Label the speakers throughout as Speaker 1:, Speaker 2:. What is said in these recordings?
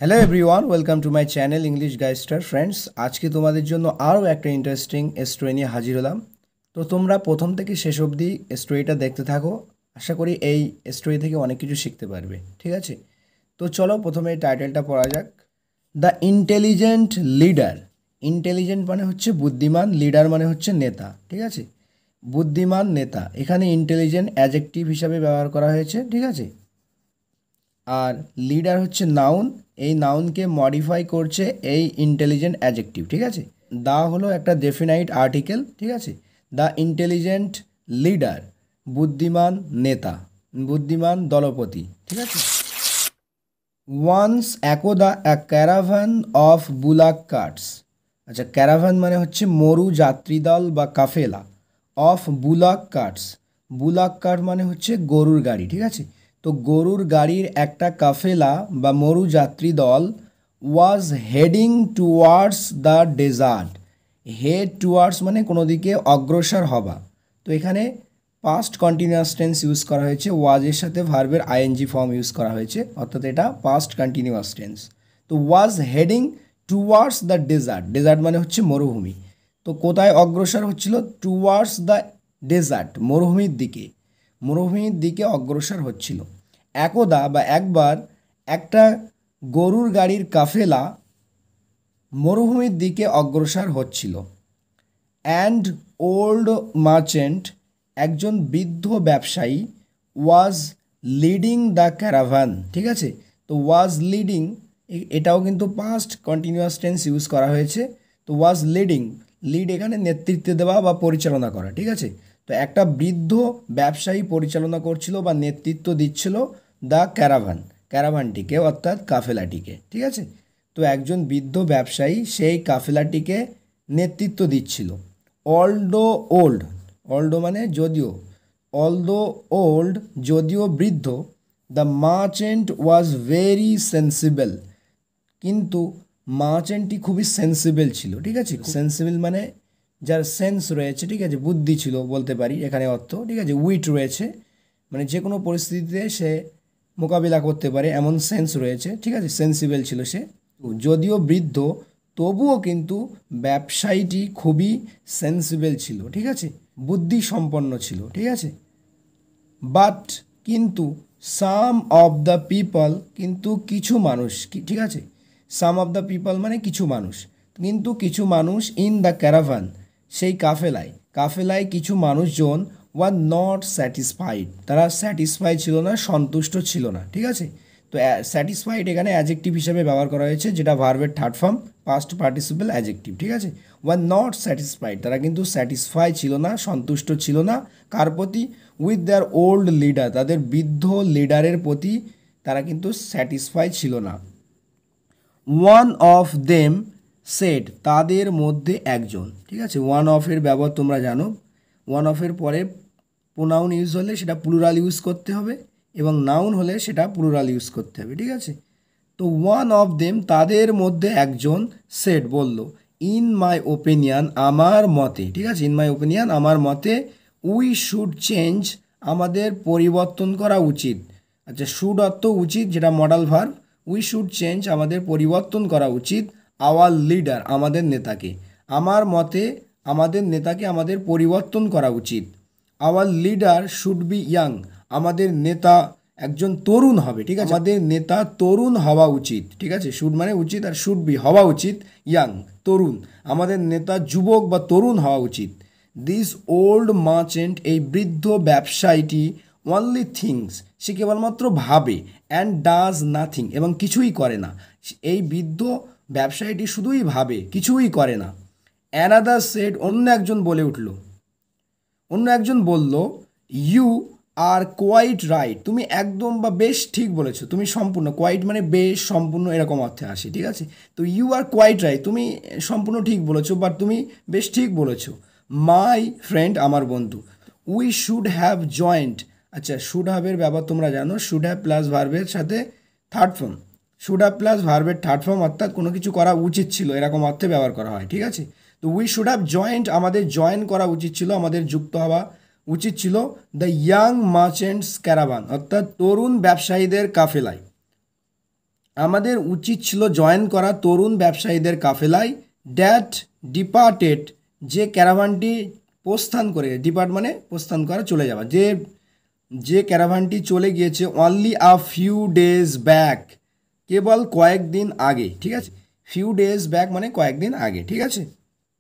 Speaker 1: Hello everyone, welcome to my channel English Guystar friends. আজকে তোমাদের জন্য আরও একটা ইন্টারেস্টিং স্টোরি নিয়ে হাজির হলাম। তো তোমরা প্রথম থেকে শেষ অবধি স্টোরিটা দেখতে থাকো। আশা করি এই স্টোরি থেকে অনেক কিছু শিখতে পারবে, ঠিক আছে? তো চলো প্রথমে টাইটেলটা পড়া যাক। The intelligent leader. ইন্টেলিজেন্ট মানে হচ্ছে বুদ্ধিমান, লিডার মানে হচ্ছে নেতা, ঠিক আছে? বুদ্ধিমান নেতা, এখানে ইন্টেলিজেন্ট অ্যাডজেক্টিভ হিসাবে ব্যবহার করা হয়েছে, ঠিক আছে? আর লিডার হচ্ছে নাউন, এই নাউনকে মডিফাই করছে এই ইন্টেলিজেন্ট অ্যাডজেক্টিভ, ঠিক আছে? দা হলো একটা ডেফিনাইট আর্টিকেল, ঠিক আছে? দ্য ইন্টেলিজেন্ট লিডার, বুদ্ধিমান নেতা, বুদ্ধিমান দলপতি, ঠিক আছে? ওয়ান্স একদা অ্যা ক্যারাভান অফ বুলাক কার্টস। আচ্ছা, ক্যারাভান মানে হচ্ছে মরু যাত্রীদল বা কাফেলা। অফ বুলাক কার্টস, বুলাক কার্ট মানে হচ্ছে গরুর গাড়ি, ঠিক আছে? তো গরুর গাড়ির একটা কাফেলা বা মরু যাত্রী দল was heading towards the desert. Head towards মানে কোনো দিকে অগ্রসর হবা। তো এখানে পাস্ট কন্টিনিউয়াস টেন্স ইউজ করা হয়েছে, ওয়াজের সাথে ভার্বের আইএনজি ফর্ম ইউজ করা হয়েছে, অর্থাৎ এটা পাস্ট কন্টিনিউয়াস টেন্স। তো was heading towards the desert, desert মানে হচ্ছে মরুভূমি। তো কোথায় অগ্রসর হচ্ছিল? টুয়ার্ডস দ্য ডেজার্ট, মরুভূমির দিকে, মরুভূমির দিকে অগ্রসর হচ্ছিল। একদা বা একবার একটা গরুর গাড়ির কাফেলা মরুভূমির দিকে অগ্রসর হচ্ছিল। অ্যান্ড ওল্ড মার্চেন্ট, একজন বৃদ্ধ ব্যবসায়ী, ওয়াজ লিডিং দ্য ক্যারাভান, ঠিক আছে? তো ওয়াজ লিডিং এটাও কিন্তু পাস্ট কন্টিনিউয়াস টেন্স ইউজ করা হয়েছে। তো ওয়াজ লিডিং, লিড এখানে নেতৃত্ব দেওয়া বা পরিচালনা করা, ঠিক আছে? তো একটা বৃদ্ধ ব্যবসায়ী পরিচালনা করছিল বা নেতৃত্ব দিচ্ছিল দ্য ক্যারাভান, ক্যারাভানটিকে অর্থাৎ কাফেলাটিকে, ঠিক আছে? তো একজন বৃদ্ধ ব্যবসায়ী সেই কাফেলাটিকে নেতৃত্ব দিচ্ছিল। অলদো ওল্ড, অলদো মানে যদিও, অলদো ওল্ড যদিও বৃদ্ধ, the merchant was very sensible, কিন্তু মার্চেন্টটি খুবই সেন্সিবল ছিল, ঠিক আছে? সেন্সিবল মানে যার সেন্স রয়েছে, ঠিক আছে? বুদ্ধি ছিল বলতে পারি এখানে অর্থ, ঠিক আছে? উইট রয়েছে, মানে যে কোনো পরিস্থিতিতে সে মোকাবিলা করতে পারে এমন সেন্স রয়েছে, ঠিক আছে? সেন্সিবল ছিল সে। যদিও বৃদ্ধ, তবুও কিন্তু ব্যবসায়ীটি খুবই সেন্সিবল ছিল, ঠিক আছে? বুদ্ধি সম্পন্ন ছিল, ঠিক আছে? বাট কিন্তু সাম অফ দ্য পিপল, কিন্তু কিছু মানুষ, ঠিক আছে? সাম অফ দ্য পিপল মানে কিছু মানুষ, কিন্তু কিছু মানুষ ইন দ্য ক্যারাভান, সেই কাফেলায়, কাফেলায় কিছু মানুষজন ওয়ার নট স্যাটিসফাইড, তারা স্যাটিসফাই ছিল না, সন্তুষ্ট ছিল না, ঠিক আছে? তো স্যাটিসফাইড এখানে অ্যাডজেক্টিভ হিসেবে ব্যবহার করা হয়েছে, যেটা ভার্বের third form past participle adjective, ঠিক আছে? ওয়ার নট স্যাটিসফাইড, তারা কিন্তু স্যাটিসফাই ছিল না, সন্তুষ্ট ছিল না। কার প্রতি? উইথ দেয়ার ওল্ড লিডার, তাদের বৃদ্ধ লিডারের প্রতি তারা কিন্তু স্যাটিসফাই ছিল না। ওয়ান অফ দেম সেড, তাদের মধ্যে একজন, ঠিক আছে? ওয়ান অফের ব্যবহার তোমরা জানো, ওয়ান অফের পরে প্রোনাউন ইউজ হলে সেটা প্লুরাল ইউজ করতে হবে, এবং নাউন হলে সেটা প্লুরাল ইউজ করতে হবে, ঠিক আছে? তো ওয়ান অফ দেম, তাদের মধ্যে একজন, সেড বলল, ইন মাই ওপিনিয়ন, আমার মতে, ঠিক আছে? ইন মাই ওপিনিয়ন আমার মতে, উই শুড চেঞ্জ, আমাদের পরিবর্তন করা উচিত। আচ্ছা, শুড অর্থ উচিত, যেটা modal verb. We should change, আমাদের পরিবর্তন করা উচিত, আওয়ার লিডার, আমাদের নেতাকে। আমার মতে আমাদের নেতাকে আমাদের পরিবর্তন করা উচিত। Hour leader should be young, আমাদের নেতা একজন তরুণ হবে, ঠিক আছে? আমাদের নেতা তরুণ হওয়া উচিত, ঠিক আছে? শুড মানে উচিত, আর শুড বি হওয়া উচিত, ইয়াং তরুণ, আমাদের নেতা যুবক বা তরুণ হওয়া উচিত। দিস ওল্ড মার্চেন্ট, এই বৃদ্ধ ব্যবসায়ীটি, অনলি থিংস, সে কেবলমাত্র ভাবে, অ্যান্ড ডাজ নাথিং, এবং কিছুই করে না। এই বৃদ্ধ ব্যবসায়ীটি শুধুই ভাবে, কিছুই করে না। অ্যানাদার সেড, অন্য একজন বলে উঠল, অন্য একজন বলল, ইউ আর কোয়াইট রাইট, তুমি একদম বা বেশ ঠিক বলেছো, তুমি সম্পূর্ণ, কোয়াইট মানে বেশ, সম্পূর্ণ এরকম অর্থে আসে, ঠিক আছে? তো ইউ আর কোয়াইট রাইট, তুমি সম্পূর্ণ ঠিক বলেছো, বা তুমি বেশ ঠিক বলেছো। মাই ফ্রেন্ড, আমার বন্ধু। উই শুড হ্যাভ জয়েন্ট, আচ্ছা শুড হ্যাভের ব্যবহার তোমরা জানো, শুড হ্যাভ প্লাস ভার্বের সাথে third form, should have plus ভার্বের থার্ড ফর্ম, অর্থাৎ কোনো কিছু করা উচিত ছিল এরকম অর্থে ব্যবহার করা হয়, ঠিক আছে? তো উই শুড হ্যাভ জয়েন্ট, আমাদের জয়েন করা উচিত ছিল, আমাদের যুক্ত হওয়া উচিত ছিল দ্য ইয়াং মার্চেন্টস ক্যারাভান, অর্থাৎ তরুণ ব্যবসায়ীদের কাফেলায়। আমাদের উচিত ছিল জয়েন করা তরুণ ব্যবসায়ীদের কাফেলায় ড্যাট ডিপার্টেড, যে ক্যারাভানটি প্রস্থান করে, ডিপার্ট মানে প্রস্থান করা, চলে যাওয়া, যে ক্যারাভানটি চলে গিয়েছে only a few days back, কেবল কয়েকদিন আগে, ঠিক আছে। ফিউ ডেজ ব্যাক মানে কয়েকদিন আগে, ঠিক আছে।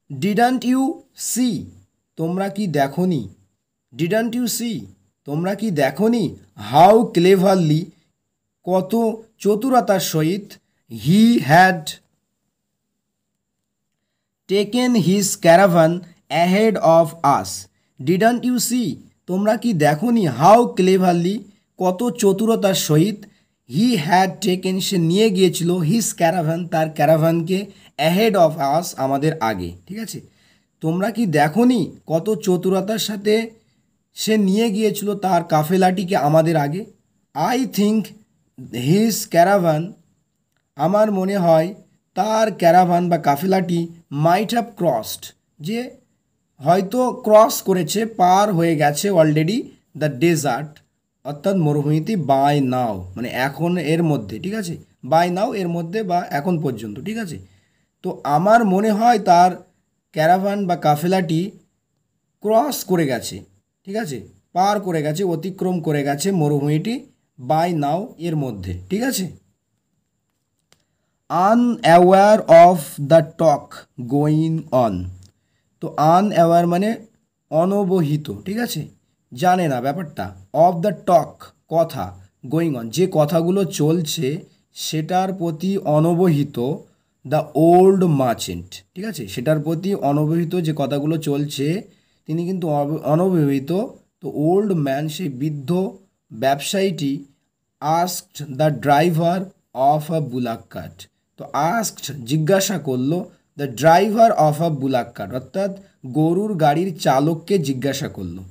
Speaker 1: ডিডন্ট ইউ সি, তোমরা কি দেখোনি, ডিডন্ট ইউ সি, তোমরা কি দেখোনি, হাউ ক্লেভারলি, কত চতুরতার সহিত, he had taken his caravan ahead of us, didn't you see, তোমরা কি দেখোনি, হাউ ক্লেভারলি, কত চতুরতার সহিত, হি হ্যাড টেকেন, সে নিয়ে গিয়েছিল, হিজ ক্যারাভান, তার ক্যারাভানকে, অ্যাহেড অফ আস, আমাদের আগে, ঠিক আছে। তোমরা কি দেখোনি কত চতুরতার সাথে সে নিয়ে গিয়েছিল তার কাফেলাটিকে আমাদের আগে। আই থিঙ্ক হিজ ক্যারাভান, আমার মনে হয় তার ক্যারাভান বা কাফেলাটি মাইট হ্যাভ ক্রসড, যে হয়তো ক্রস করেছে, পার হয়ে গেছে অলরেডি, দ্য ডেজার্ট, অর্থাৎ মরুভূমিতে, বাই নাও মানে এখন, এর মধ্যে, ঠিক আছে, বাই নাও এর মধ্যে বা এখন পর্যন্ত, ঠিক আছে। তো আমার মনে হয় তার ক্যারাভান বা কাফেলাটি ক্রস করে গেছে, ঠিক আছে, পার করে গেছে, অতিক্রম করে গেছে মরুভূমিটি, বাই নাও এর মধ্যে, ঠিক আছে। Unaware of the talk going on, তো আনঅ্যাওয়্যার মানে অনবহিত, ঠিক আছে, জানে না ব্যাপারটা, অফ দ্য টক কথা, গোয়িং অন যে কথাগুলো চলছে সেটার প্রতি অনবহিত, দ্য ওল্ড মার্চেন্ট, ঠিক আছে, সেটার প্রতি অনবহিত, যে কথাগুলো চলছে তিনি কিন্তু অনবহিত। তো ওল্ড ম্যান, সেই বৃদ্ধ ব্যবসায়ীটি, asked the driver of a bullock cart, তো আস্কড জিজ্ঞাসা করলো, the driver of a bullock cart, অর্থাৎ গরুর গাড়ির চালককে জিজ্ঞাসা করলো,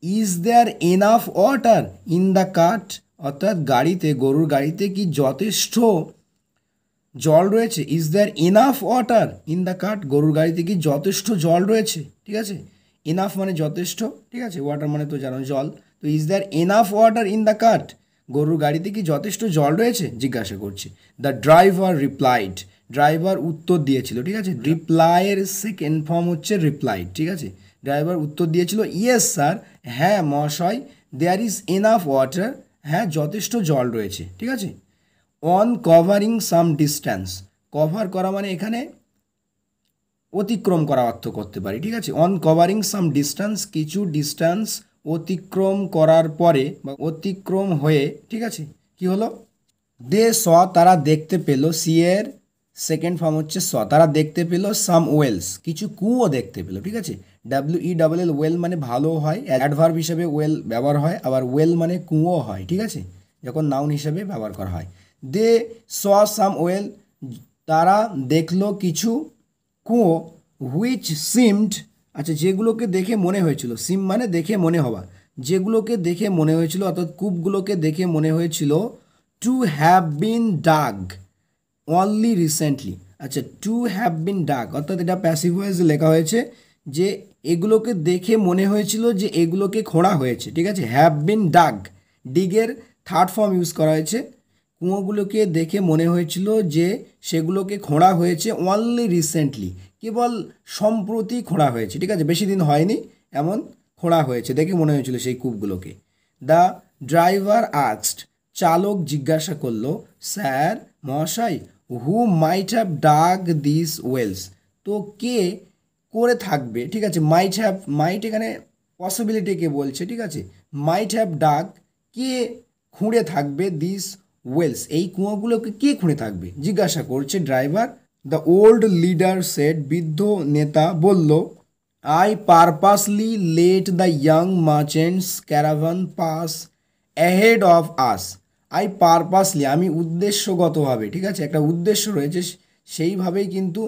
Speaker 1: is there enough water in the cart, অর্থাৎ গাড়িতে, গরুর গাড়িতে কি যথেষ্ট জল রয়েছে, is there enough water in the cart, গরুর গাড়িতে কি যথেষ্ট জল রয়েছে, ঠিক আছে। এনাফ মানে যথেষ্ট, ঠিক আছে, ওয়াটার মানে তো জানো জল, তো is there enough water in the cart, গরুর গাড়িতে কি যথেষ্ট জল রয়েছে জিজ্ঞাসা করছে। দ্য ড্রাইভার রিপ্লাইড, ড্রাইভার উত্তর দিয়েছিল, ঠিক আছে, রিপ্লাইয়ের সেকেন্ড ফর্ম হচ্ছে রিপ্লাইড, ঠিক আছে। ড্রাইভার উত্তর দিয়েছিল, ইয়েস স্যার, হ্যাঁ মহাশয়, দেয়ার ইজ এনাফ ওয়াটার, হ্যাঁ যথেষ্ট জল রয়েছে, ঠিক আছে। On covering some distance, cover করা মানে এখানে অতিক্রম করা অর্থ করতে পারি, ঠিক আছে। অন কভারিং সাম ডিস্ট্যান্স, কিছু ডিস্ট্যান্স অতিক্রম করার পরে বা অতিক্রম হয়ে, ঠিক আছে, কি হলো, দে স, তারা দেখতে পেল, সি এর সেকেন্ড ফর্ম হচ্ছে স, তারা দেখতে পেল, সাম ওয়েলস, কিছু কুয়ো দেখতে পেল, ঠিক আছে। WELL ওয়েল মানে ভালো হয়, অ্যাডভার্ব হিসেবে ওয়েল ব্যবহার হয়, আবার ওয়েল মানে কুয়ো হয়, ঠিক আছে, যখন নাউন হিসেবে ব্যবহার করা হয়। দে স সাম ওয়েল, তারা দেখলো কিছু কুয়ো, হুইচ সিমড, আচ্ছা যেগুলোকে দেখে মনে হয়েছিল, সিম মানে দেখে মনে হওয়া, যেগুলোকে দেখে মনে হয়েছিল, অর্থাৎ কূপগুলোকে দেখে মনে হয়েছিল, to have been dug only recently, আচ্ছা টু হ্যাভ বিন ডাগ, অর্থাৎ এটা প্যাসিভ ভয়েসে লেখা হয়েছে, যে এগুলোকে দেখে মনে হয়েছিল যে এগুলোকে খোঁড়া হয়েছে, ঠিক আছে। হ্যাভ বিন ডাগ, ডিগের থার্ড ফর্ম ইউজ করা হয়েছে, কুয়োগুলোকে দেখে মনে হয়েছিল যে সেগুলোকে খোঁড়া হয়েছে, অনলি রিসেন্টলি, কেবল সম্প্রতি খোঁড়া হয়েছে, ঠিক আছে, বেশি দিন হয়নি, এমন খোঁড়া হয়েছে, দেখে মনে হয়েছিল সেই কূপগুলোকে। দ্য ড্রাইভার আস্কড, চালক জিজ্ঞাসা করলো, স্যার মহাশয়, who might have dug this wells, তো কে করে থাকবে, ঠিক আছে, মাইট হ্যাভ, মাইট এখানে পসিবিলিটিকে বলছে, ঠিক আছে, মাইট হ্যাভ ডাগ, কে খুঁড়ে থাকবে, দিস ওয়েলস, এই কুয়োগুলোকে কে খুঁড়ে থাকবে জিজ্ঞাসা করছে driver. The old leader said, বৃদ্ধ নেতা বলল, I purposely let the young merchants caravan pass ahead of us, I purposely, আমি উদ্দেশ্যগতভাবে, ঠিক আছে, একটা উদ্দেশ্য রয়েছে, সেইভাবেই কিন্তু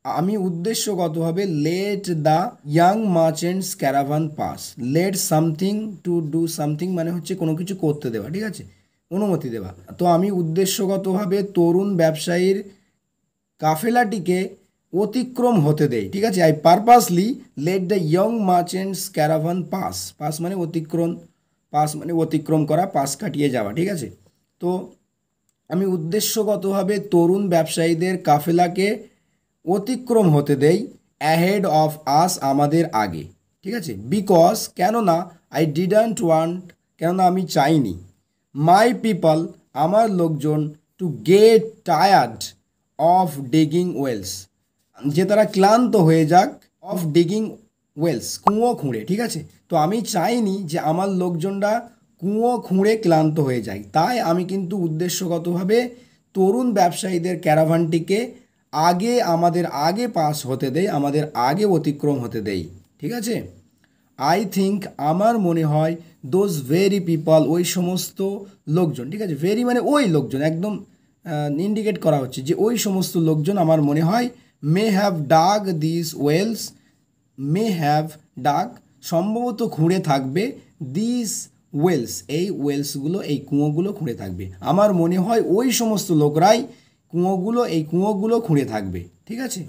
Speaker 1: আমি উদ্দেশ্যগতভাবে, let the young merchants caravan pass, let something to do something মানে হচ্ছে কোনো কিছু করতে দেওয়া, ঠিক আছে, অনুমতি দেওয়া, তো আমি উদ্দেশ্যগতভাবে তরুণ ব্যবসায়ীর কাফেলাটিকে অতিক্রম হতে দেয়, ঠিক আছে। I purposely let the young merchants caravan pass, pass মানে অতিক্রম, পাস মানে অতিক্রম করা, পাস কাটিয়ে যাওয়া, ঠিক আছে। তো আমি উদ্দেশ্যগতভাবে তরুণ ব্যবসায়ীদের কাফেলাকে অতিক্রম হতে দেই, অ্যাহেড অফ আস, আমাদের আগে, ঠিক আছে। বিকজ, কেননা, আই ডিডন্ট ওয়ান্ট, কেননা আমি চাইনি, মাই পিপল, আমার লোকজন, to get tired of digging wells, যে তারা ক্লান্ত হয়ে যাক, অফ ডিগিং ওয়েলস, কুঁয়ো খুঁড়ে, ঠিক আছে। তো আমি চাইনি যে আমার লোকজনরা কুঁয়ো খুঁড়ে ক্লান্ত হয়ে যায়, তাই আমি কিন্তু উদ্দেশ্যগতভাবে তরুণ ব্যবসায়ীদের ক্যারাভানটিকে আমাদের আগে পাস হতে দেই, আমাদের আগে অতিক্রম হতে দেই, ঠিক আছে। আই থিঙ্ক, আমার মনে হয়, দোজ ভেরি পিপল, ওই সমস্ত লোকজন, ঠিক আছে। ভেরি মানে ওই লোকজন, একদম ইন্ডিকেট করা হচ্ছে যে ওই সমস্ত লোকজন আমার মনে হয়, may have dug this wells, may have dug, সম্ভবত খুঁড়ে থাকবে, দিস ওয়েলস, এই ওয়েলসগুলো, এই কুঁয়োগুলো খুঁড়ে থাকবে। আমার মনে হয় ওই সমস্ত লোকরাই এই কুঁয়োগুলো খুঁড়ে থাকবে, ঠিক আছে।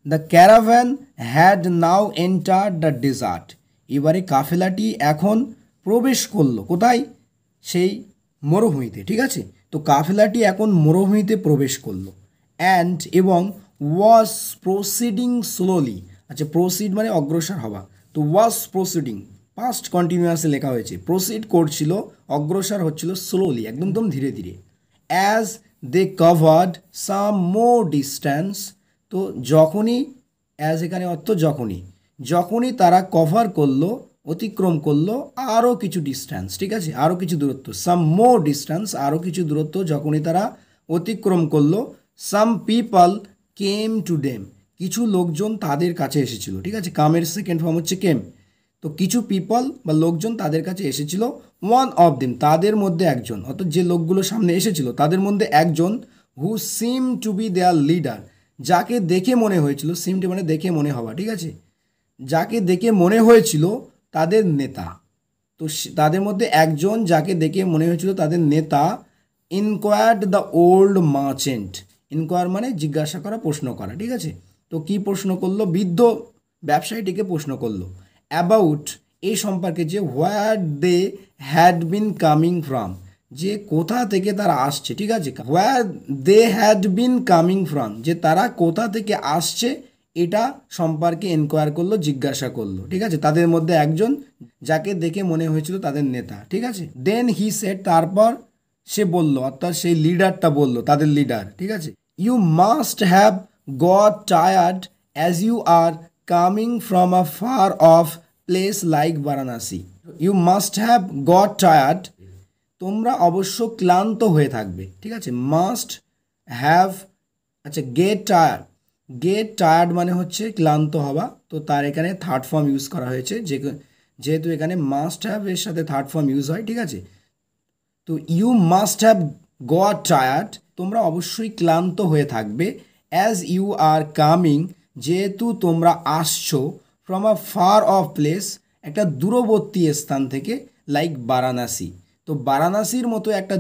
Speaker 1: The caravan had now entered the desert, এবারে কাফেলাটি এখন প্রবেশ করলো কোথায়, সেই মরুভূমিতে, ঠিক আছে। তো কাফেলাটি এখন মরুভূমিতে প্রবেশ করলো, অ্যান্ড, এবং, ওয়াজ প্রসিডিং স্লোলি, আচ্ছা, প্রসিড মানে অগ্রসর হওয়া, তো ওয়াজ প্রসিডিং পাস্ট কন্টিনিউয়াসে লেখা হয়েছে, প্রসিড করছিল, অগ্রসর হচ্ছিল, স্লোলি, একদম ধীরে ধীরে, as they covered some more distance, তো যখনই, অ্যাজ এখানে অর্থ যখনই তারা কভার করলো, অতিক্রম করলো আরও কিছু ডিস্ট্যান্স, ঠিক আছে, আরও কিছু দূরত্ব, সাম মোর ডিস্ট্যান্স, আরও কিছু দূরত্ব যখনই তারা অতিক্রম করলো, some people came to Dame, কিছু লোকজন তাদের কাছে এসেছিল, ঠিক আছে। কামের সেকেন্ড ফর্ম হচ্ছে কেম, তো কিছু পিপল বা লোকজন তাদের কাছে এসেছিল, ওয়ান অফ দেম, তাদের মধ্যে একজন, অর্থাৎ যে লোকগুলো সামনে এসেছিল তাদের মধ্যে একজন, হু seem to be there leader, যাকে দেখে মনে হয়েছিল, সিমটি মানে দেখে মনে হওয়া, ঠিক আছে, যাকে দেখে মনে হয়েছিল তাদের নেতা, তো তাদের মধ্যে একজন যাকে দেখে মনে হয়েছিল তাদের নেতা, ইনকোয়ার্ড দ্য ওল্ড মার্চেন্ট, ইনকোয়ার মানে জিজ্ঞাসা করা, প্রশ্ন করা, ঠিক আছে। তো কি প্রশ্ন করলো, বৃদ্ধ ব্যবসায়ীটিকে প্রশ্ন করলো, অ্যাবাউট, এই সম্পর্কে, যে where they had been coming from, যে কোথা থেকে তারা আসছে, ঠিক আছে, where they had been coming from, যে তারা কোথা থেকে আসছে এটা সম্পর্কে এনকোয়ার করলো, জিজ্ঞাসা করলো, ঠিক আছে, তাদের মধ্যে একজন যাকে দেখে মনে হয়েছিল তাদের নেতা, ঠিক আছে। দেন হি সেড, তারপর সে বলল, অর্থাৎ সেই লিডারটা বলল, তাদের লিডার, ঠিক আছে, you must have got tired as you are coming from a far off place like Varanasi, you must have got tired, তোমরা অবশ্য ক্লান্ত হয়ে থাকবে, ঠিক আছে। মাস্ট হ্যাভ, আচ্ছা, গেট টায়ার্ড মানে হচ্ছে ক্লান্ত হওয়া, তো তার এখানে থার্ড ফর্ম ইউজ করা হয়েছে, যেহেতু এখানে মাস্ট হ্যাভ এর সাথে থার্ড ফর্ম ইউজ হয়, ঠিক আছে। তো you must have got tired, তোমরা অবশ্যই ক্লান্ত হয়ে থাকবে, অ্যাজ ইউ আর কামিং, যেহেতু তোমরা আসছো, from a far off place, একটা দূরবর্তী স্থান থেকে, লাইক বারাণসী, তো বারাণসীর মতো একটা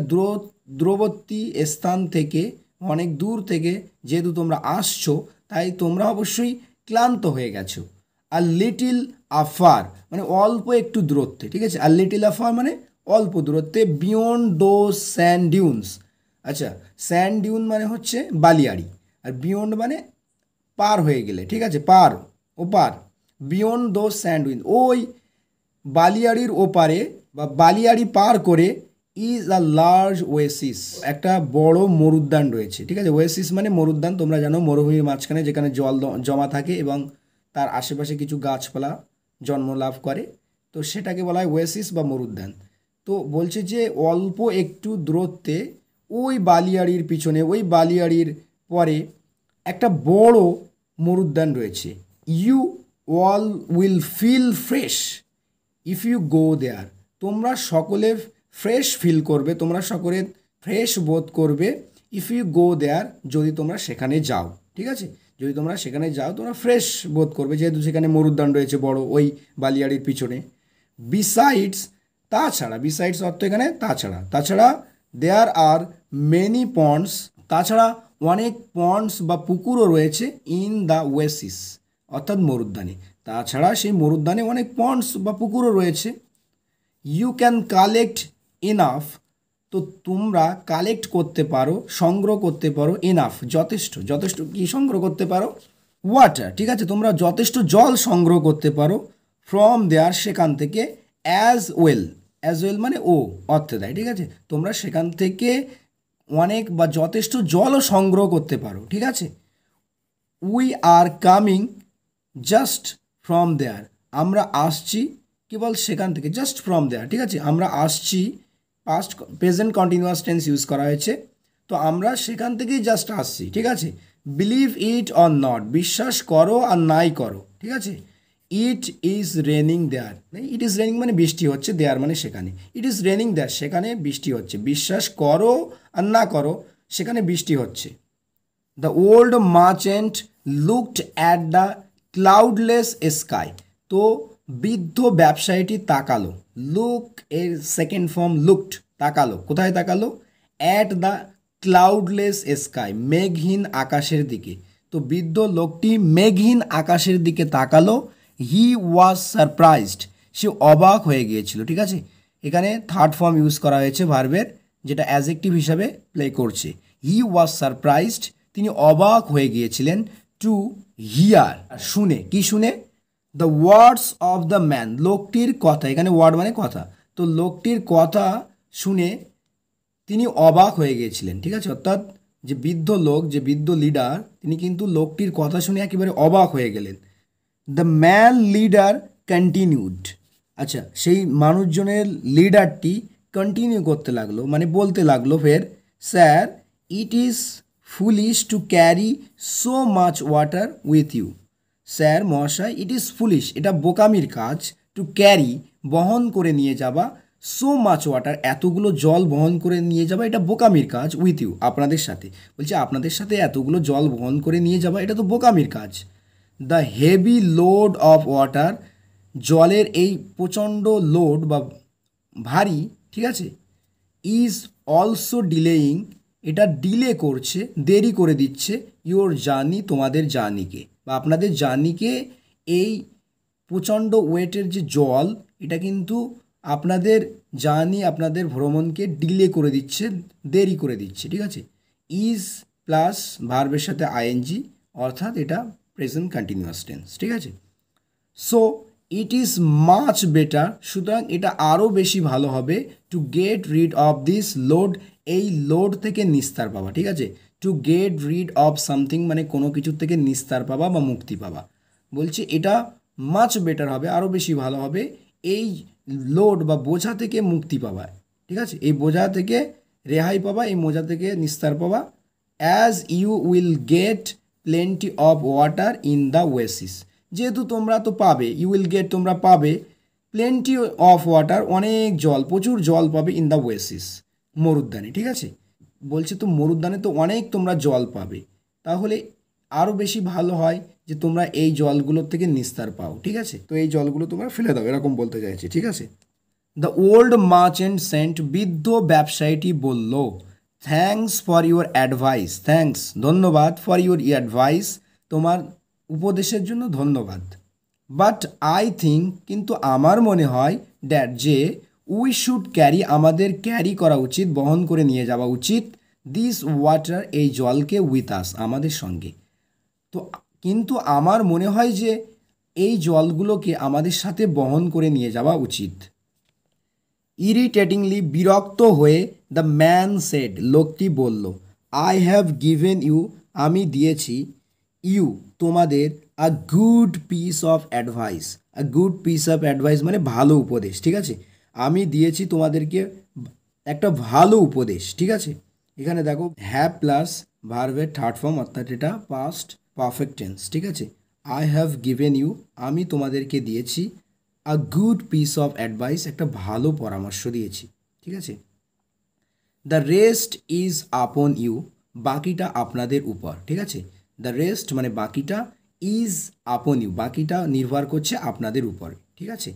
Speaker 1: দূরবর্তী স্থান থেকে, অনেক দূর থেকে যেহেতু তোমরা আসছো, তাই তোমরা অবশ্যই ক্লান্ত হয়ে গেছো। আর লিটিল আফার মানে অল্প একটু দূরত্বে, ঠিক আছে, আর লিটিল আফার মানে অল্প দূরত্বে, বিয়ন্ড দোজ স্যান্ড ডিউনস, আচ্ছা, স্যান্ড ডিউন মানে হচ্ছে বালিয়াড়ি, আর বিয়ন্ড মানে পার হয়ে গেলে, ঠিক আছে, ওপার, বিয়ন্ড দোজ স্যান্ড ডিউন, ওই বালিয়াড়ির ওপারে বা বালিয়াড়ি পার করে, ইজ আ লার্জ ওয়েসিস, একটা বড় মরুদ্যান রয়েছে, ঠিক আছে। ওয়েসিস মানে মরুদ্যান, তোমরা জানো মরুভূমির মাঝখানে যেখানে জল জমা থাকে এবং তার আশেপাশে কিছু গাছপালা জন্ম লাভ করে, তো সেটাকে বলা হয় ওয়েসিস বা মরুদ্যান। তো বলছে যে অল্প একটু দূরত্বে ওই বালিয়াড়ির পিছনে, ওই বালিয়াড়ির পরে একটা বড় মরুদ্যান রয়েছে, you all will feel fresh if you go there, তোমরা সকলে ফ্রেশ ফিল করবে, তোমরা সকলে ফ্রেশ বোধ করবে, ইফ ইউ গো দেয়ার, যদি তোমরা সেখানে যাও, ঠিক আছে, যদি তোমরা সেখানে যাও তোমরা ফ্রেশ বোধ করবে, যেহেতু সেখানে মরুদ্যান রয়েছে বড় ওই বালিয়াড়ির পিছনে। বিসাইডস, বিসাইডস অর্থ এখানে তাছাড়া দেয়ার আর মেনি পন্ডস, তাছাড়া অনেক পন্ডস বা পুকুরও রয়েছে, ইন দ্য ওয়েসিস অর্থাৎ মরুদ্যানে, তাছাড়া সেই মরুদ্যানে অনেক পন্ডস বা পুকুরও রয়েছে। ইউ ক্যান কালেক্ট ইনাফ তো তোমরা কালেক্ট করতে পারো, সংগ্রহ করতে পারো এনাফ, যথেষ্ট, যথেষ্ট কি সংগ্রহ করতে পারো, ওয়াটার, ঠিক আছে, তোমরা যথেষ্ট জল সংগ্রহ করতে পারো, ফ্রম দেয়ার, সেখান থেকে, অ্যাজ ওয়েল মানে ও অর্থে দেয়, ঠিক আছে, তোমরা সেখান থেকে অনেক বা যথেষ্ট জলও সংগ্রহ করতে পারো, ঠিক আছে। We are coming just from there, আমরা আসছি কেবল সেখান থেকে, জাস্ট ফ্রম দেয়ার, ঠিক আছে, আমরা আসছি, past present continuous tense use করা হয়েছে, তো আমরা সেখান থেকেই জাস্ট আসছি, ঠিক আছে। বিলিভ ইট অর নট, বিশ্বাস করো আর নাই করো, ঠিক আছে। It is raining there, it is raining মানে বৃষ্টি হচ্ছে, দেয়ার মানে সেখানে, ইট ইজ রেনিং দেয়ার সেখানে বৃষ্টি হচ্ছে, বিশ্বাস করো আর না করো সেখানে বৃষ্টি হচ্ছে। The old merchant looked at the cloudless sky, তো বৃদ্ধ ব্যবসায়ীটি তাকালো, লুক এর সেকেন্ড ফর্ম লুকড, তাকালো, কোথায় তাকালো, অ্যাট দ্য ক্লাউডলেস স্কাই, মেঘহীন আকাশের দিকে, তো বৃদ্ধ লোকটি মেঘহীন আকাশের দিকে তাকালো, হি ওয়াজ সারপ্রাইজড, সে অবাক হয়ে গিয়েছিল, ঠিক আছে, এখানে থার্ড ফর্ম ইউজ করা হয়েছে ভার্বের, যেটা অ্যাডজেক্টিভ হিসাবে প্লে করছে, হি ওয়াজ সারপ্রাইজড, তিনি অবাক হয়ে গিয়েছিলেন, টু হিয়ার, শুনে, কি শুনে, the words of the man, লোকটির কথা, এখানে ওয়ার্ড মানে কথা, তো লোকটির কথা শুনে তিনি অবাক হয়ে গিয়েছিলেন, ঠিক আছে, অর্থাৎ যে বৃদ্ধ লোক, যে বৃদ্ধ লিডার, তিনি কিন্তু লোকটির কথা শুনে একেবারে অবাক হয়ে গেলেন। দ্য ম্যান লিডার কন্টিনিউড, আচ্ছা, সেই মানুষজনের লিডারটি কন্টিনিউ করতে লাগলো, মানে বলতে লাগলো ফের, sir it is foolish to carry so much water with you, sir মহাশয়, ইট ইজ ফুলিশ, এটা বোকামির কাজ, টু ক্যারি বহন করে নিয়ে যাবা, সো মাচ ওয়াটার এতগুলো জল বহন করে নিয়ে যাবা, এটা বোকামির কাজ, উইথ ইউ আপনাদের সাথে, বলছে আপনাদের সাথে এতগুলো জল বহন করে নিয়ে যাবা, এটা তো বোকামির কাজ। The heavy load of water, জলের এই প্রচণ্ড লোড বা ভারী, ঠিক আছে, ইজ অলসো ডিলেইং, এটা ডিলে করছে, দেরি করে দিচ্ছে, ইওর জার্নি, তোমাদের জার্নিকে বা আপনাদের জার্নিকে, এই প্রচণ্ড ওয়েটের যে জল, এটা কিন্তু আপনাদের জার্নি, আপনাদের ভ্রমণকে ডিলে করে দিচ্ছে, দেরি করে দিচ্ছে, ঠিক আছে। ইজ প্লাস ভার্বের সাথে আইএনজি, অর্থাৎ এটা প্রেজেন্ট কন্টিনিউয়াস টেন্স, ঠিক আছে। So it is much better, সুতরাং এটা আরও বেশি ভালো হবে, to get rid of this load, এই লোড থেকে নিস্তার পাওয়া, ঠিক আছে, to get rid of something মানে কোনো কিছুর থেকে নিস্তার পাওয়া বা মুক্তি পাওয়া, বলছে এটা মাচ বেটার হবে, আরও বেশি ভালো হবে, এই লোড বা বোঝা থেকে মুক্তি পাওয়া, ঠিক আছে, এই বোঝা থেকে রেহাই পাওয়া, এই মোজা থেকে নিস্তার পাওয়া, as you will get plenty of water in the oasis, যেহেতু তোমরা তো পাবে, ইউ উইল গেট তোমরা পাবে, প্লেন্টি অফ ওয়াটার অনেক জল, প্রচুর জল পাবে, ইন দ্য ওয়েসিস মরুদ্যানে, ঠিক আছে, বলছে তো মরুদ্যানে তো অনেক তোমরা জল পাবে, তাহলে আরও বেশি ভালো হয় যে তোমরা এই জলগুলোর থেকে নিস্তার পাও, ঠিক আছে, তো এই জলগুলো তোমরা ফেলে দাও, এরকম বলতে চাইছে, ঠিক আছে। দ্য ওল্ড মার্চেন্ট সেন্ট, বৃদ্ধ ব্যবসায়ীটি বলল, thanks for your advice, thanks ধন্যবাদ, ফর ইউর অ্যাডভাইস তোমার উপদেশের জন্য ধন্যবাদ, বাট আই থিঙ্ক কিন্তু আমার মনে হয়, দ্যাট যে, উই শুড ক্যারি আমাদের ক্যারি করা উচিত, বহন করে নিয়ে যাওয়া উচিত, দিস ওয়াটার এই জলকে উইথ আস আমাদের সঙ্গে, তো কিন্তু আমার মনে হয় যে এই জলগুলোকে আমাদের সাথে বহন করে নিয়ে যাওয়া উচিত। ইরিটেটিংলি বিরক্ত হয়ে, দ্য ম্যান সেড, লোকটি বলল, আই হ্যাভ গিভেন ইউ, আমি দিয়েছি, ইউ তোমাদের, আ good piece of advice, a good piece of advice মানে ভালো উপদেশ, ঠিক আছে, আমি দিয়েছি তোমাদেরকে একটা ভালো উপদেশ, ঠিক আছে, এখানে দেখো হ্যাভ প্লাস ভার্বের থার্ড ফর্ম, অর্থাৎ এটা পাস্ট পারফেক্ট টেন্স, ঠিক আছে, আই হ্যাভ গিভেন ইউ, আমি তোমাদেরকে দিয়েছি, a good piece of advice একটা ভালো পরামর্শ দিয়েছি, ঠিক আছে। The rest is upon you, বাকিটা আপনাদের উপর, ঠিক আছে, দ্য রেস্ট মানে বাকিটা, ইজ আপন ইউ বাকিটা নির্ভর করছে আপনাদের উপর, ঠিক আছে।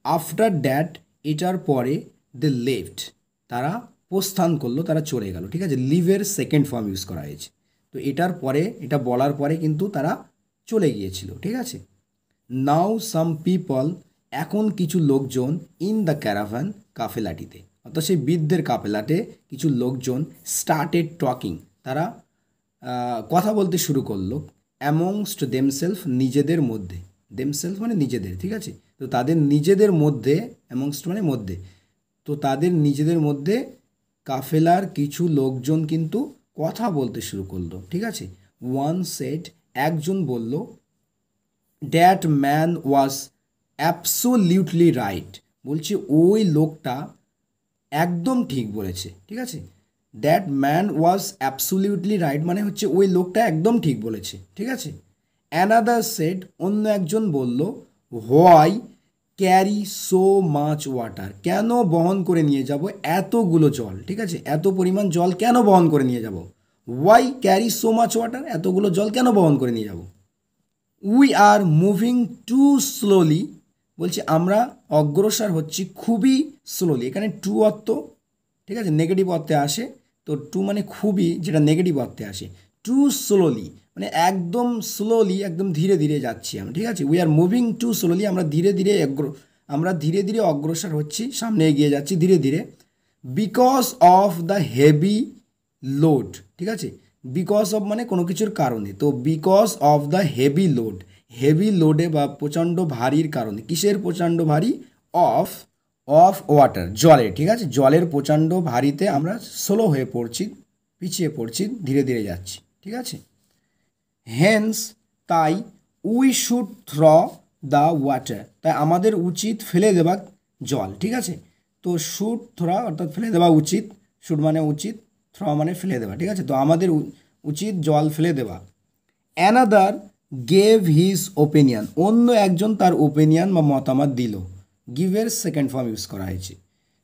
Speaker 1: আফটার দ্যাট এটার পরে, দ্য লেফট তারা প্রস্থান করলো, তারা চলে গেল, ঠিক আছে, লিভের সেকেন্ড ফর্ম ইউজ করা হয়েছে, তো এটার পরে, এটা বলার পরে কিন্তু তারা চলে গিয়েছিল, ঠিক আছে। নাও সাম পিপল, এখন কিছু লোকজন, ইন দ্য ক্যারাভান কাফেলাটিতে, অর্থাৎ সেই বৃদ্ধের কাফেলাতে কিছু লোকজন স্টার্টেড টকিং, তারা কথা বলতে শুরু করলো অ্যামংস্ট দেমসেলফ, নিজেদের মধ্যে। দেমসেলফ মানে নিজেদের, ঠিক আছে? তো তাদের নিজেদের মধ্যে, অ্যামংস্ট মানে মধ্যে, তো তাদের নিজেদের মধ্যে কাফেলার কিছু লোকজন কিন্তু কথা বলতে শুরু করলো, ঠিক আছে? ওয়ান সেড, একজন বলল, that man was absolutely right, বলছে ওই লোকটা একদম ঠিক বলেছে, ঠিক আছে? That man was absolutely right মানে হচ্ছে ওই লোকটা একদম ঠিক বলেছে, ঠিক আছে? অ্যানাদার সেড, অন্য একজন বলল, why carry so much water, কেন বহন করে নিয়ে যাব এতগুলো জল, ঠিক আছে? এত পরিমাণ জল কেন বহন করে নিয়ে যাব? Why carry so much water, এতগুলো জল কেন বহন করে নিয়ে যাব? We are moving to slowly, বলছি আমরা অগ্রসর হচ্ছি খুবই স্লোলি। এখানে টু অর্থ, ঠিক আছে, নেগেটিভ অর্থে আসে। তো টু মানে খুবই, যেটা নেগেটিভ অর্থে আসে। টু স্লোলি মানে একদম স্লোলি, একদম ধীরে ধীরে যাচ্ছি আমরা, ঠিক আছে? We are moving to slowly, আমরা ধীরে ধীরে অগ্রসর হচ্ছি, সামনে এগিয়ে যাচ্ছি ধীরে ধীরে। Because of the heavy load, ঠিক আছে? বিকজ অফ মানে কোনো কিছুর কারণে, তো because of the heavy load, heavy লোডে বা প্রচণ্ড ভারীর কারণে। কিসের প্রচণ্ড ভারী? অফ ওয়াটার, জলের, ঠিক আছে? জলের প্রচণ্ড ভারীতে আমরা স্লো হয়ে পড়ছি, পিছিয়ে পড়ছি, ধীরে ধীরে যাচ্ছি, ঠিক আছে? হেন্স, তাই, উই শুড থ্র দ্য ওয়াটার, তাই আমাদের উচিত ফেলে দেওয়া জল, ঠিক আছে? তো শুড থ্র অর্থাৎ ফেলে দেওয়া উচিত, শুড মানে উচিত, থ্র মানে ফেলে দেওয়া, ঠিক আছে? তো আমাদের উচিত জল ফেলে দেওয়া। অ্যানাদার গেভ হিজ ওপিনিয়ন, অন্য একজন তার ওপিনিয়ন বা মতামত দিল। গিভের সেকেন্ড ফর্ম ইউজ করা হয়েছে।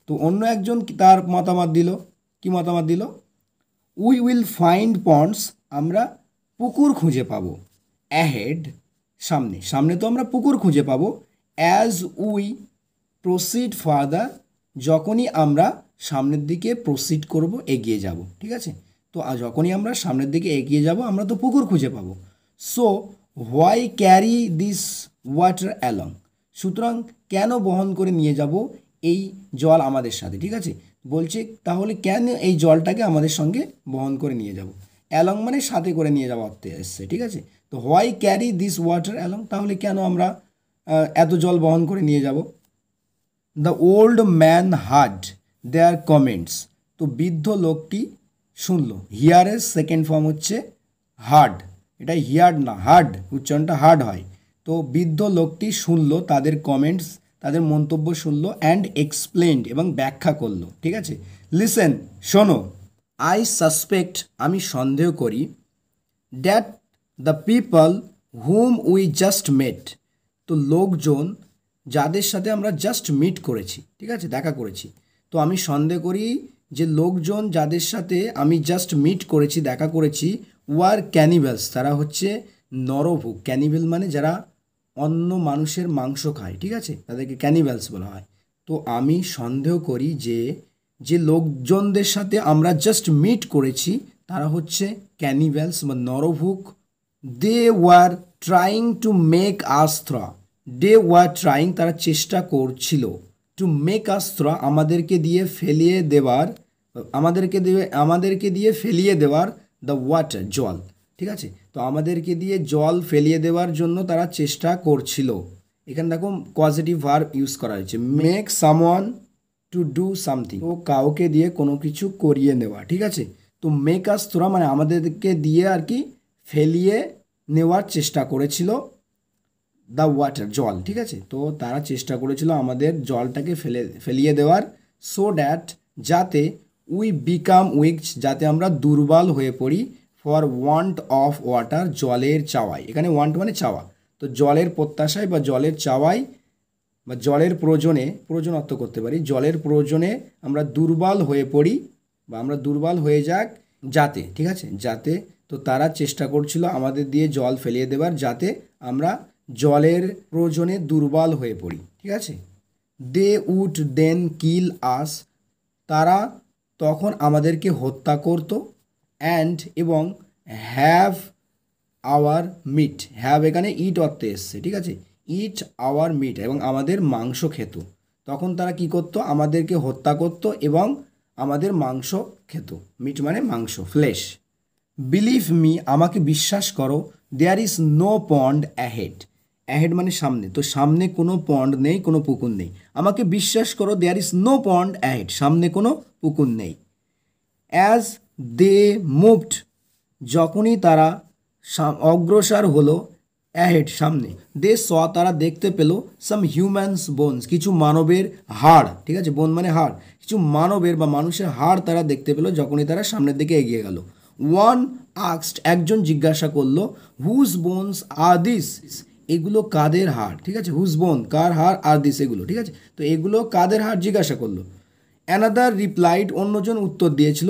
Speaker 1: তো অন্য একজন তার মতামত দিল। কি মতামত দিল? উই উইল ফাইন্ড পন্ডস, আমরা পুকুর খুঁজে পাবো। অ্যাহেড, সামনে, সামনে তো আমরা পুকুর খুঁজে পাবো। অ্যাজ উই প্রসিড ফার্দার, যখনই আমরা সামনের দিকে প্রসিড করব, এগিয়ে যাব, ঠিক আছে? তো যখনই আমরা সামনের দিকে এগিয়ে যাব আমরা তো পুকুর খুঁজে পাবো। So why carry this water along, সুতরাং কেন বহন করে নিয়ে যাব এই জল আমাদের সাথে, ঠিক আছে? বলছে তাহলে কেন এই জলটাকে আমাদের সঙ্গে বহন করে নিয়ে যাব। অ্যালং মানে সাথে করে নিয়ে যাওয়া অর্থে এসছে, ঠিক আছে? তো why carry this water along, তাহলে কেন আমরা এত জল বহন করে নিয়ে যাব। The old man heard their comments, তো বৃদ্ধ লোকটি শুনলো। হিয়ারের সেকেন্ড ফর্ম হচ্ছে হার্ড, এটা হিয়ার্ড না, হার্ড, উচ্চারণটা হার্ড হয়। তো বৃদ্ধ লোকটি শুনলো তাদের কমেন্টস, তাদের মন্তব্য শুনলো, অ্যান্ড এক্সপ্লেন্ড এবং ব্যাখ্যা করলো, ঠিক আছে? লিসেন, শোনো। আই সাসপেক্ট, আমি সন্দেহ করি। That the people whom we just met, তো লোকজন যাদের সাথে আমরা জাস্ট মিট করেছি, ঠিক আছে, দেখা করেছি। তো আমি সন্দেহ করি যে লোকজন যাদের সাথে আমি জাস্ট মিট করেছি, দেখা করেছি, ওয়ার ক্যানিভেলস, তারা হচ্ছে নরভোগ। ক্যানিভেল মানে যারা অন্য মানুষের মাংস খায়, ঠিক আছে, তাদেরকে ক্যানিভেলস বলা হয়। তো আমি সন্দেহ করি যে যে লোকজনদের সাথে আমরা জাস্ট মিট করেছি তারা হচ্ছে ক্যানিভেলস বা নরভোগ। They were trying to make us throw, they were trying, তারা চেষ্টা করছিল, টু মেক আস থ্র, আমাদেরকে দিয়ে ফেলিয়ে দেওয়ার, আমাদেরকে দিয়ে ফেলিয়ে দেওয়ার, দ্য ওয়াটার, জল, ঠিক আছে? তো আমাদেরকে দিয়ে জল ফেলিয়ে দেওয়ার জন্য তারা চেষ্টা করছিল। এখানে দেখো পজিটিভ ভার্ব ইউজ করা হয়েছে, make someone to do something, তো কাউকে দিয়ে কোনো কিছু করিয়ে নেওয়া, ঠিক আছে? তো মেক আস থ্র মানে আমাদেরকে দিয়ে আর কি ফেলিয়ে নেওয়ার চেষ্টা করেছিল দ্য ওয়াটার, জল, ঠিক আছে? তো তারা চেষ্টা করেছিল আমাদের জলটাকে ফেলিয়ে দেওয়ার। সো দ্যাট, যাতে, উই বিকাম উইক, যাতে আমরা দুর্বল হয়ে পড়ি, ফর ওয়ান্ট অফ ওয়াটার, জলের চাওয়ায়। এখানে ওয়ান্ট মানে চাওয়া, তো জলের প্রত্যাশায় বা জলের চাওয়ায় বা জলের প্রয়োজনে, প্রয়োজন অর্থ করতে পারি, জলের প্রয়োজনে আমরা দুর্বল হয়ে পড়ি বা আমরা দুর্বল হয়ে যাক, যাতে, ঠিক আছে, যাতে। তো তারা চেষ্টা করছিল আমাদের দিয়ে জল ফেলিয়ে দেবার, যাতে আমরা জলের প্রয়োজনে দুর্বল হয়ে পড়ি, ঠিক আছে? দে উড দেন কিল আস, তারা তখন আমাদেরকে হত্যা করত। অ্যান্ড এবং হ্যাভ আওয়ার মিট, হ্যাভ এখানে ইট অর্থে এসছে, ঠিক আছে? ইট আওয়ার মিট, এবং আমাদের মাংস খেত। তো তখন তারা কি করতো, আমাদেরকে হত্যা করতো এবং আমাদের মাংস খেত। মিট মানে মাংস, ফ্লেশ। বিলিভ মি, আমাকে বিশ্বাস করো, there is no pond ahead. Ahead মানে সামনে, তো সামনে কোনো পন্ড নেই, কোনো পুকুর নেই। আমাকে বিশ্বাস করো, there is no pond ahead, সামনে কোনো পুকুর নেই। অ্যাজ দে মুভড, যখনই তারা অগ্রসর হলো, অ্যাহেড সামনে, দে স তারা দেখতে পেল, সাম হিউম্যানস বোনস, কিছু মানবের হাড়, ঠিক আছে, বোন মানে হাড়, কিছু মানবের বা মানুষের হাড় তারা দেখতে পেল যখনই তারা সামনের দিকে এগিয়ে গেল। ওয়ান আস্কড, একজন জিজ্ঞাসা করলো, হুজ বোনস আর দিস, এগুলো কাদের হাড়, ঠিক আছে, হুজ বোন কার হাড়, আর দিস এগুলো, ঠিক আছে, তো এগুলো কাদের হাড় জিজ্ঞাসা করলো। অ্যানাদার রিপ্লাইড, অন্যজন উত্তর দিয়েছিল,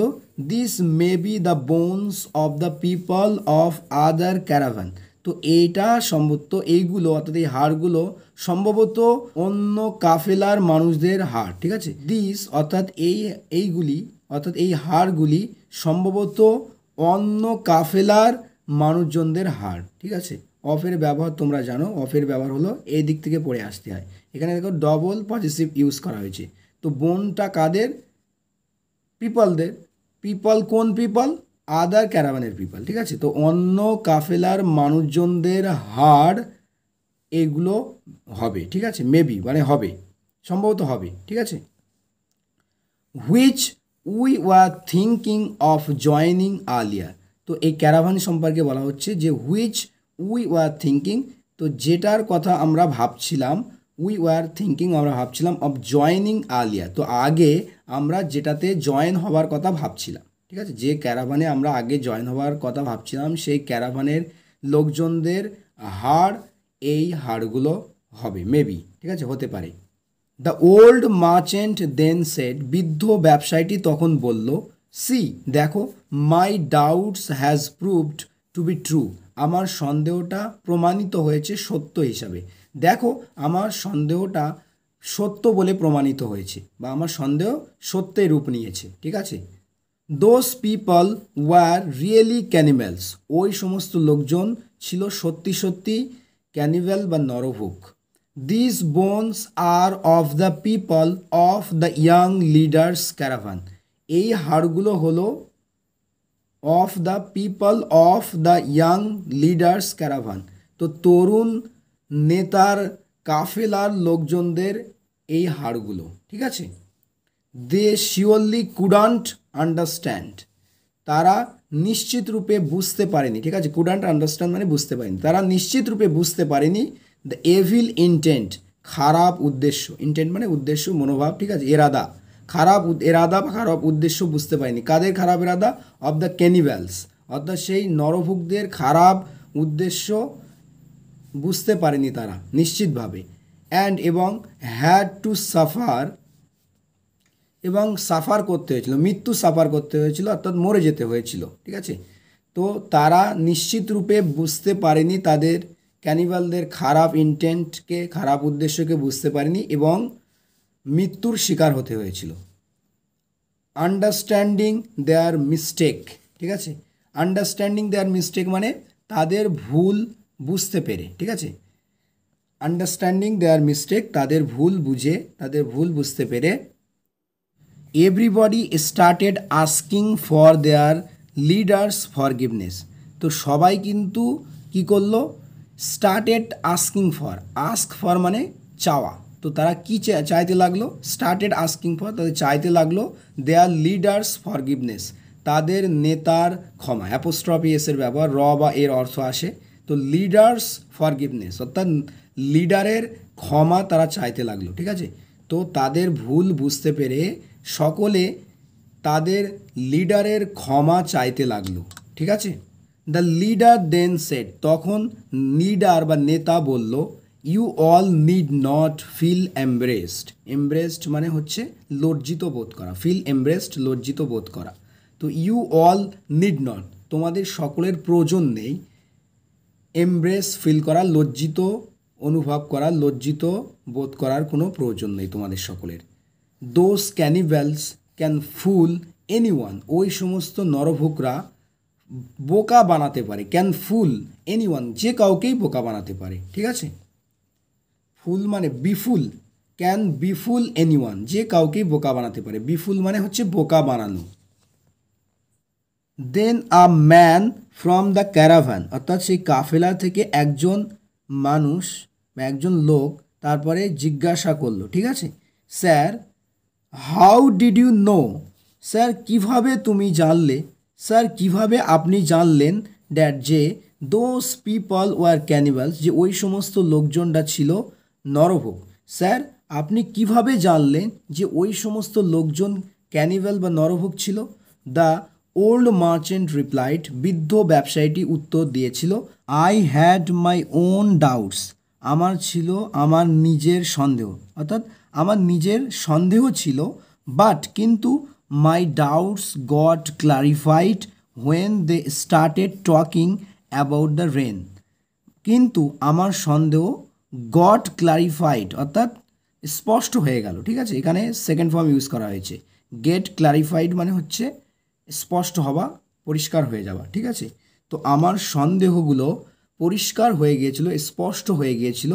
Speaker 1: this may be the bones of the people of other caravan, তো এইটা সম্ভবত, এইগুলো অর্থাৎ এই হাড়গুলো সম্ভবত অন্য কাফেলার মানুষদের হাড়, ঠিক আছে। দিস অর্থাৎ এইগুলি অর্থাৎ এই হাড়গুলি সম্ভবত অন্য কাফেলার মানুষজনদের হাড়, ঠিক আছে। অফের ব্যবহার তোমরা জানো, অফের ব্যবহার হলো এই দিক থেকে পড়ে আসতে হয়। এখানে দেখো ডবল পজিটিভ ইউজ করা হয়েছে। তো বোনটা কাদের, পিপলদের। পিপল কোন পিপল, আদার ক্যারাভানের পিপল, ঠিক আছে। তো অন্য কাফেলার মানুষজনদের হাড় এগুলো হবে, ঠিক আছে, মেবি মানে হবে, সম্ভবত হবে, ঠিক আছে। Which we were thinking of joining earlier, তো এই ক্যারাভান সম্পর্কে বলা হচ্ছে যে হুইচ উই ওয়ার থিঙ্কিং, তো যেটার কথা আমরা ভাবছিলাম, উই ওয়ার থিঙ্কিং আমরা ভাবছিলাম, অফ জয়নিং আর্লিয়ার, তো আগে আমরা যেটাতে জয়েন হওয়ার কথা ভাবছিলাম, ঠিক আছে, যে ক্যারাভানে আমরা আগে জয়েন হওয়ার কথা ভাবছিলাম সেই ক্যারাভানের লোকজনদের হাড় এই হাড়গুলো হবে, মেবি, ঠিক আছে, হতে পারে। The old merchant then said, বৃদ্ধ ব্যবসায়ীটি তখন বলল, সি দেখো, my doubts has proved to be true, আমার সন্দেহটা প্রমাণিত হয়েছে সত্য হিসাবে। দেখো, আমার সন্দেহটা সত্য বলে প্রমাণিত হয়েছে, বা আমার সন্দেহ সত্যের রূপ নিয়েছে, ঠিক আছে। Those people were really cannibals, ওই সমস্ত লোকজন ছিল সত্যি সত্যি ক্যানিভ্যাল বা নরভুক। This bones are of the people of the young leaders caravan, এই হাড়গুলো হলো of the people of the young leaders caravan, তো তরুণ নেতার কাফেলার লোকজনদের এই হাড়গুলো, ঠিক আছে। দে শিওরলি কুডান্ট আন্ডারস্ট্যান্ড, তারা নিশ্চিত রূপে বুঝতে পারেনি, ঠিক আছে, কুডান্ট আন্ডারস্ট্যান্ড মানে বুঝতে পারেনি, তারা নিশ্চিত রূপে বুঝতে পারেনি দ্য এভিল ইন্টেন্ট, খারাপ উদ্দেশ্য, ইন্টেন্ট মানে উদ্দেশ্য, মনোভাব, ঠিক আছে, এরাদা, খারাপ এরাদা বা খারাপ উদ্দেশ্য বুঝতে পারেনি, কাদের খারাপ এরাদা, অফ দ্য ক্যানিভ্যালস, অর্থাৎ সেই নরভুকদের খারাপ উদ্দেশ্য বুঝতে পারেনি তারা নিশ্চিতভাবে। অ্যান্ড এবং হ্যাড টু সাফার, এবং সাফার করতে হয়েছিল, মৃত্যু সাফার করতে হয়েছিল, অর্থাৎ মরে যেতে হয়েছিল, ঠিক আছে। তো তারা নিশ্চিত রূপে বুঝতে পারেনি, তাদের ক্যানিভালদের খারাপ ইন্টেন্টকে, খারাপ উদ্দেশ্যকে বুঝতে পারেনি এবং মৃত্যুর শিকার হতে হয়েছিল। আন্ডারস্ট্যান্ডিং দেয়ার মিস্টেক, ঠিক আছে, আন্ডারস্ট্যান্ডিং দেয়ার মিস্টেক মানে তাদের ভুল বুঝতে পেরে, ঠিক আছে, আন্ডারস্ট্যান্ডিং দেয়ার মিস্টেক, তাদের ভুল বুঝে, তাদের ভুল বুঝতে পেরে। Everybody started asking for their leaders forgiveness, তো সবাই কিন্তু কি করলো, started asking for, ask for মানে চাওয়া, তো তারা কি চাইতে লাগলো, স্টার্টেড আস্কিং ফর, তাদের চাইতে লাগলো দেয়ার লিডার্স ফরগিভনেস, তাদের নেতার ক্ষমা, অ্যাপোস্ট্রফি এসের ব্যবহার, র বা এর অর্থ আসে, তো লিডার্স ফরগিভনেস অর্থাৎ লিডারের ক্ষমা তারা চাইতে লাগলো, ঠিক আছে। তো তাদের ভুল বুঝতে পেরে সকলে তাদের লিডারের ক্ষমা চাইতে লাগলো, ঠিক আছে। দ্য লিডার দেন সেড, তখন লিডার বা নেতা বলল, you all need not feel embarrassed, embarrassed মানে হচ্ছে লজ্জিত বোধ করা, ফিল এমব্রেসড লজ্জিত বোধ করা, তো ইউ অল নিড নট, তোমাদের সকলের প্রয়োজন নেই, এমব্রেস ফিল করা, লজ্জিত অনুভব করা, লজ্জিত বোধ করার কোনো প্রয়োজন নেই তোমাদের সকলের। দোজ ক্যানিভ্যালস ক্যান ফুল এনিওয়ান, ওই সমস্ত নরভুকরা বোকা বানাতে পারে, ক্যান ফুল এনিওয়ান, যে কাউকেই বোকা বানাতে পারে, ঠিক আছে। ফুল মানে বিফুল, ক্যান বিফুল এনিওয়ান, যে কাউকেই বোকা বানাতে পারে। বিফুল মানে হচ্ছে বোকা বানানো। Then a man from the caravan, অর্থাৎ সেই কাফেলা থেকে একজন মানুষ বা একজন লোক তারপরে জিজ্ঞাসা করলো, ঠিক আছে, sir how did you know, sir কিভাবে তুমি জানলে, স্যার কিভাবে আপনি জানলেন দ্যাট যে দোজ পিপল ওয়ার ক্যানিবালস, যে ওই সমস্ত লোকজনটা ছিল নরভোগ। স্যার আপনি কিভাবে জানলেন যে ওই সমস্ত লোকজন ক্যানিবাল বা নরভোগ ছিল? দ্য ওল্ড মার্চেন্ট রিপ্লাইড, বৃদ্ধ ব্যবসায়ীটি উত্তর দিয়েছিল, I had my own doubts, আমার ছিল আমার নিজের সন্দেহ, অর্থাৎ আমার নিজের সন্দেহ ছিল, বাট কিন্তু my doubts got clarified when they started talking about the rain, কিন্তু আমার সন্দেহ গট ক্লারিফাইড অর্থাৎ স্পষ্ট হয়ে গেল, ঠিক আছে, এখানে সেকেন্ড ফর্ম ইউজ করা হয়েছে। গেট ক্লারিফাইড মানে হচ্ছে স্পষ্ট হওয়া, পরিষ্কার হয়ে যাওয়া, ঠিক আছে। তো আমার সন্দেহগুলো পরিষ্কার হয়ে গিয়েছিল, স্পষ্ট হয়ে গিয়েছিল,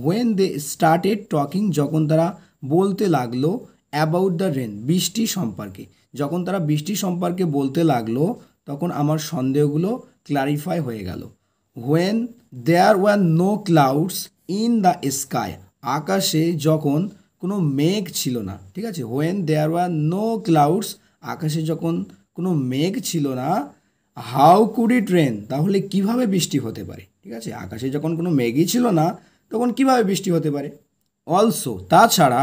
Speaker 1: হোয়েন দে স্টার্টেড টকিং, যখন তারা বলতে লাগলো, অ্যাবাউট দ্য রেন, বৃষ্টি সম্পর্কে, যখন তারা বৃষ্টি সম্পর্কে বলতে লাগলো তখন আমার সন্দেহগুলো ক্লারিফাই হয়ে গেল। When there were no clouds in the sky, আকাশে যখন কোনো মেঘ ছিল না, ঠিক আছে, when there were no clouds, আকাশে যখন কোনো মেঘ ছিল না, হাউ কুড ইট রেন, তাহলে কিভাবে বৃষ্টি হতে পারে, ঠিক আছে, আকাশে যখন কোনো মেঘই ছিল না তখন কিভাবে বৃষ্টি হতে পারে। অলসো, তাছাড়া,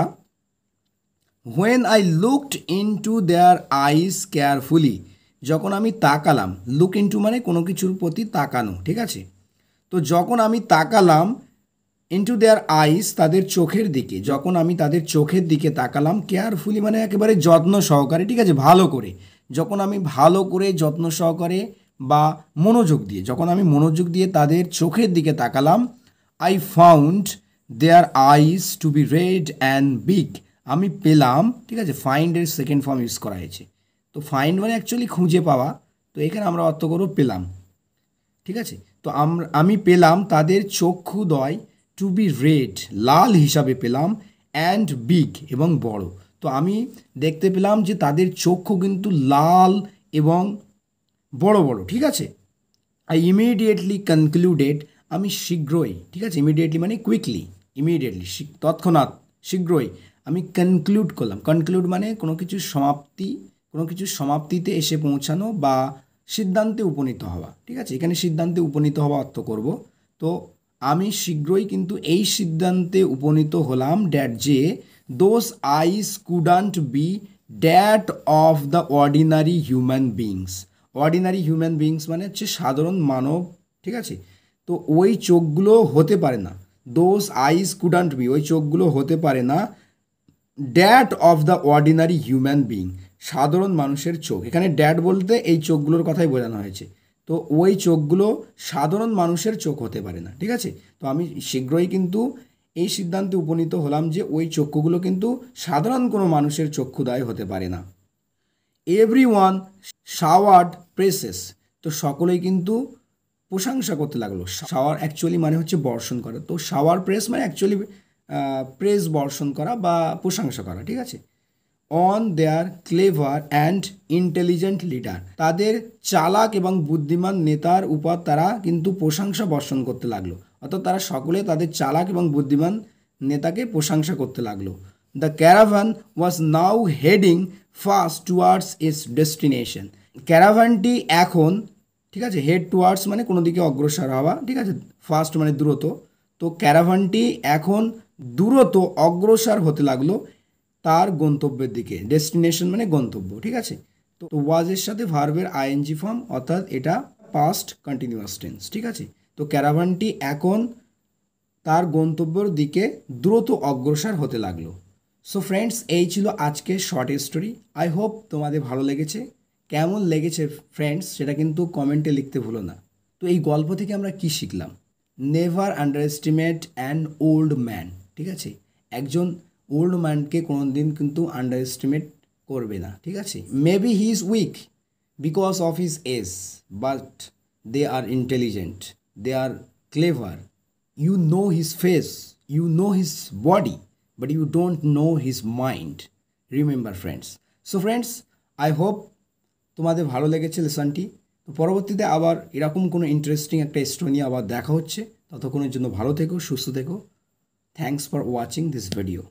Speaker 1: when I looked into their eyes carefully, যখন আমি তাকালাম, লুক ইনটু মানে কোনো কিছুর প্রতি তাকানো, ঠিক আছে, তো যখন আমি তাকালাম ইনটু দেয়ার আইস, তাদের চোখের দিকে, যখন আমি তাদের চোখের দিকে তাকালাম, কেয়ারফুলি মানে একেবারে যত্ন সহকারে, ঠিক আছে, ভালো করে, যখন আমি ভালো করে যত্ন সহকারে বা মনোযোগ দিয়ে, যখন আমি মনোযোগ দিয়ে তাদের চোখের দিকে তাকালাম, I found their eyes to be red and big, আমি পেলাম, ঠিক আছে, ফাইন্ডের সেকেন্ড ফর্ম ইউজ করা হয়েছে। তো ফাইন্ড মানে অ্যাকচুয়ালি খুঁজে পাওয়া, তো এখানে আমরা অর্থ করব পেলাম, ঠিক আছে। তো আমি পেলাম তাদের চক্ষুদ্বয় টু বি রেড, লাল হিসাবে পেলাম, অ্যান্ড বিগ এবং বড়, তো আমি দেখতে পেলাম যে তাদের চক্ষু কিন্তু লাল এবং বড় বড়, ঠিক আছে। আই ইমিডিয়েটলি কনক্লুডেড, আমি শীঘ্রই, ঠিক আছে, ইমিডিয়েটলি মানে কুইকলি, ইমিডিয়েটলি তৎক্ষণাৎ, শীঘ্রই আমি কনক্লুড করলাম। কনক্লুড মানে কোনো কিছুর সমাপ্তি, কোনো কিছুর সমাপ্তিতে এসে পৌঁছানো বা সিদ্ধান্তে উপনীত হওয়া, ঠিক আছে, এখানে সিদ্ধান্তে উপনীত হওয়া অর্থ করব। তো আমি শীঘ্রই কিন্তু এই সিদ্ধান্তে উপনীত হলাম ড্যাট যে those eyes couldn't be that of the ordinary human beings, ordinary human beings মানে হচ্ছে সাধারণ মানব, ঠিক আছে, তো ওই চোখগুলো হতে পারে না, দোজ আইস কুডান্ট বি, ওই চোখগুলো হতে পারে না, that of the ordinary human being, সাধারণ মানুষের চোখ, এখানে ড্যাট বলতে এই চোখগুলোর কথাই বোঝানো হয়েছে, তো ওই চোখগুলো সাধারণ মানুষের চোখ হতে পারে না, ঠিক আছে। তো আমি শীঘ্রই কিন্তু এই সিদ্ধান্তে উপনীত হলাম যে ওই চক্ষুগুলো কিন্তু সাধারণ কোনো মানুষের চক্ষুদায় হতে পারে না। এভরি ওয়ান শাওয়ার্ড প্রেসেস, তো সকলেই কিন্তু প্রশংসা করতে লাগলো। শাওয়ার অ্যাকচুয়ালি মানে হচ্ছে বর্ষণ করা, তো শাওয়ার প্রেস মানে অ্যাকচুয়ালি প্রেস বর্ষণ করা বা প্রশংসা করা, ঠিক আছে। On their clever and intelligent leader, তাদের চালাক এবং বুদ্ধিমান নেতার উপর তারা কিন্তু প্রশংসা বর্ষণ করতে লাগলো, অর্থাৎ তারা সকলে তাদের চালাক এবং বুদ্ধিমান নেতাকে প্রশংসা করতে লাগলো। The caravan was now heading fast towards its destination, ক্যারাভানটি এখন, ঠিক আছে, হেড টুয়ার্ডস মানে কোনো দিকে অগ্রসর হওয়া, ঠিক আছে, ফাস্ট মানে দ্রুত, তো ক্যারাভানটি এখন দ্রুত অগ্রসর হতে লাগলো তার গন্তব্যের দিকে, ডেস্টিনেশন মানে গন্তব্য, ঠিক আছে। তো ওয়াজের সাথে ভার্বের আইএনজি ফর্ম, অর্থাৎ এটা পাস্ট কন্টিনিউয়াস টেন্স, ঠিক আছে। তো ক্যারাভানটি এখন তার গন্তব্যের দিকে দ্রুত অগ্রসর হতে লাগলো। সো ফ্রেন্ডস, এই ছিল আজকের শর্ট স্টোরি। আই হোপ তোমাদের ভালো লেগেছে। কেমন লেগেছে ফ্রেন্ডস সেটা কিন্তু কমেন্টে লিখতে ভুলো না। তো এই গল্প থেকে আমরা কি শিখলাম? Never under estimate an old man, ঠিক আছে, একজন ওল্ড ম্যানকে কোনো দিন কিন্তু আন্ডার এস্টিমেট করবে না, ঠিক আছে। Maybe he is weak because of his age, but they are intelligent, they are clever, you know his face, you know his body, but you don't know his mind. Remember friends. So friends, I hope তোমাদের ভালো লেগেছে লেসনটি। তো পরবর্তীতে আবার এরকম কোনো interesting একটা story নিয়ে আবার দেখা হচ্ছে। ততক্ষণের জন্য ভালো থেকো, সুস্থ থেকো। Thanks for watching this video.